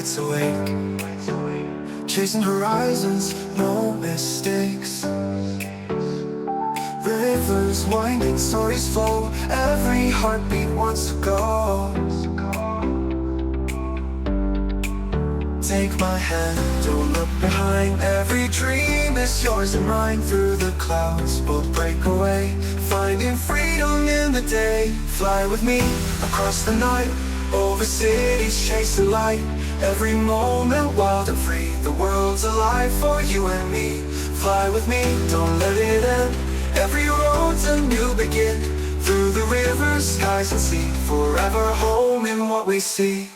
nights awake, chasing horizons, no mistakes. Rivers winding, stories flow, every heartbeat wants to go. Take my hand, don't look behind. Every dream is yours and mine. Through the clouds we'll break away, finding freedom in the day. Fly with me across the night, over cities chasing light. Every moment wild and free, the world's alive for you and me. Fly with me, don't let it end. Every road's a new begin. Through the rivers, skies and sea, forever home in what we see.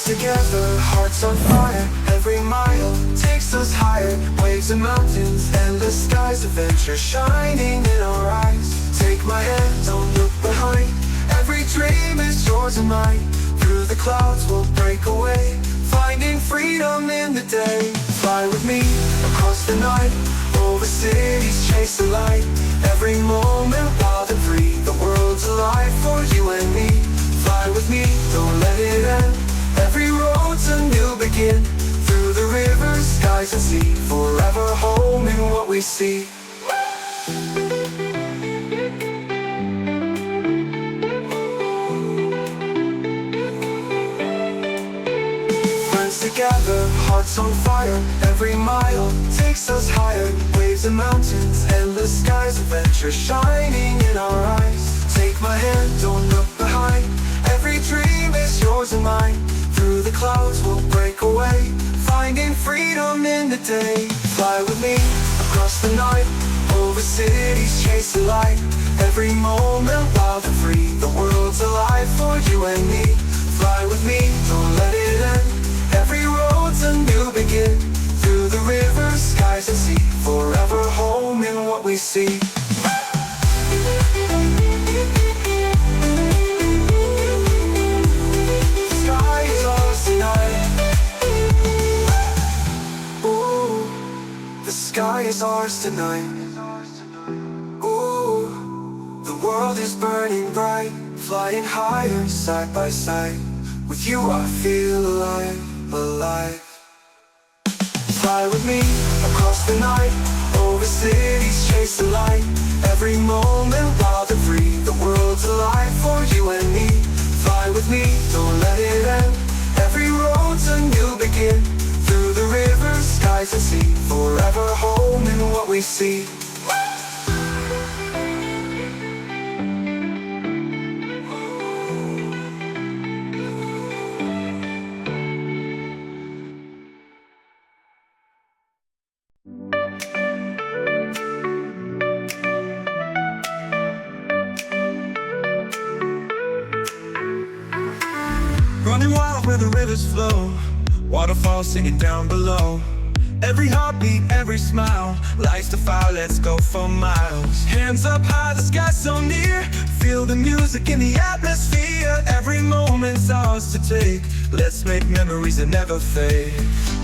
Together, hearts on fire. Every mile takes us higher. Waves and mountains, endless skies. Adventure shining in our eyes. Take my hand, don't look behind. Every dream is yours and mine. Through the clouds we'll break away, finding freedom in the day. Fly with me across the night, over cities chase the light. Every moment wild and free, the world's alive for you and me. Fly with me, don't let it end. Every road's a new begin. Through the rivers, skies and sea, forever home in what we see. Friends together, hearts on fire. Every mile takes us higher. Waves and mountains, endless skies. Adventure shining in our eyes. Take my hand, don't look behind. Every dream is yours and mine. Through the clouds we'll break away, finding freedom in the day. Fly with me across the night, over cities chase the light. Every moment wild and free, the world's alive for you and me. Fly with me, don't let it end. Every road's a new begin. Through the rivers, skies and sea, forever home in what we see. The sky is ours tonight. Ooh, the world is burning bright, flying higher side by side. With you I feel alive, alive. Fly with me across the night, over cities chase the light. Every moment wild and free, the world's alive for you and me. Fly with me, don't let it end. Every road's a new begin. Through the rivers, skies and sea, forever home in what we see. Running wild where the rivers flow, waterfalls singing down below. Every heartbeat, every smile, lights the fire, let's go for miles. Hands up high, the sky so near. Feel the music in the atmosphere. Every moment's ours to take. Let's make memories that never fade.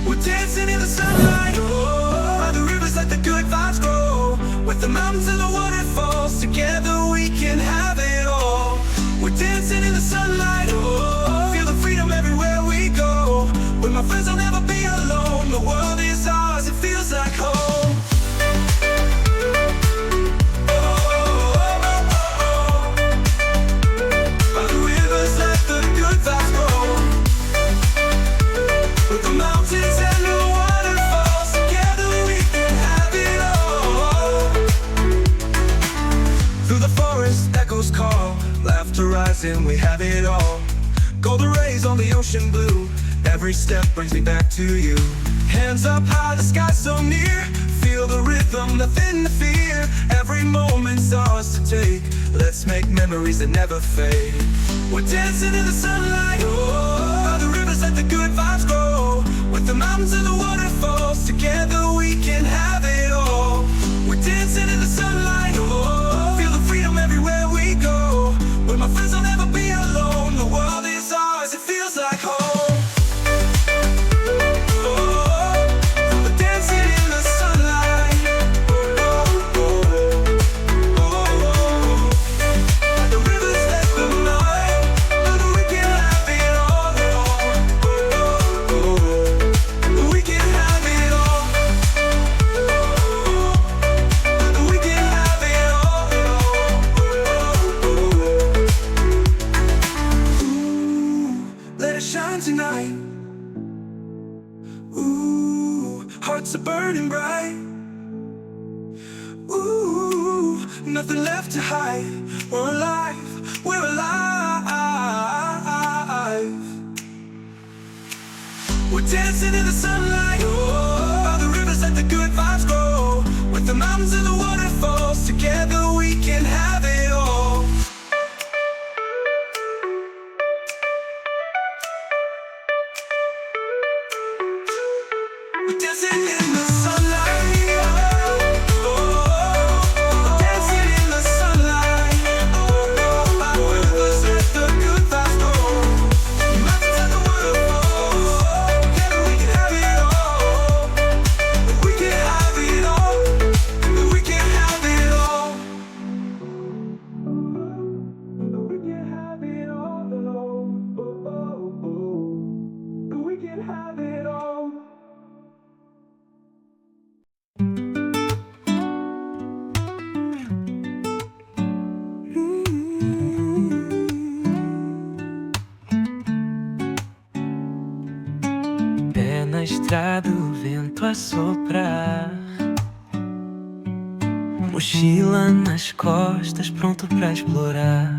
We're dancing in the sunlight, oh, by the rivers let the good vibes grow. With the mountains and the waterfalls, together we can have it all. We're dancing in the sunlight, oh, feel the freedom everywhere we go. With my friends I'll never be alone. The world is ours, it feels like home. Oh, oh, oh, oh, oh. By the rivers let the good vibes grow. With the mountains and the waterfalls, together we can have it all. Through the forest echoes call, laughter rising, we have it all. Golden rays on the ocean blue, every step brings me back to you. Hands up high, the sky so near. Feel the rhythm, nothing to fear. Every moment's ours to take. Let's make memories that never fade. We're dancing in the sunlight, oh, by the rivers let the good vibes grow. With the mountains and the waterfalls, together we can have it all. We're dancing in the sunlight, oh, feel the freedom everywhere we go. With my friends I'll never be alone. The world is ours, it feels like home. Oh, we're dancing in the sunlight. Oh, oh, oh. burning bright. Ooh, nothing left to hide. We're alive, we're alive. We're dancing in the sunlight, oh, by the rivers let the good vibes grow. With the mountains and the waterfalls, together we can have it all. We're dancing in the sunlight, oh, oh, dancing in the sunlight, oh, oh, by the rivers let the good vibes grow. Mountains and the waterfalls, together we can have it all. We can have it all. We can have it all. We can have it all. Oh, oh, oh. We can have it all. Pé na estrada, o vento a soprar, mochila nas costas, pronto pra explorar.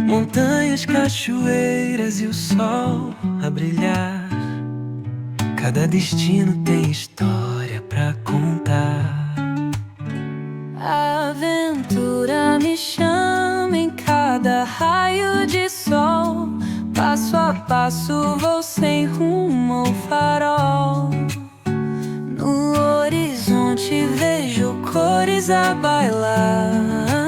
Montanhas, cachoeiras e o sol a brilhar. Cada destino tem história pra contar. A aventura me chama em cada raio de sol. Passo a passo vou sem rumo ao farol. No horizonte vejo cores a bailar.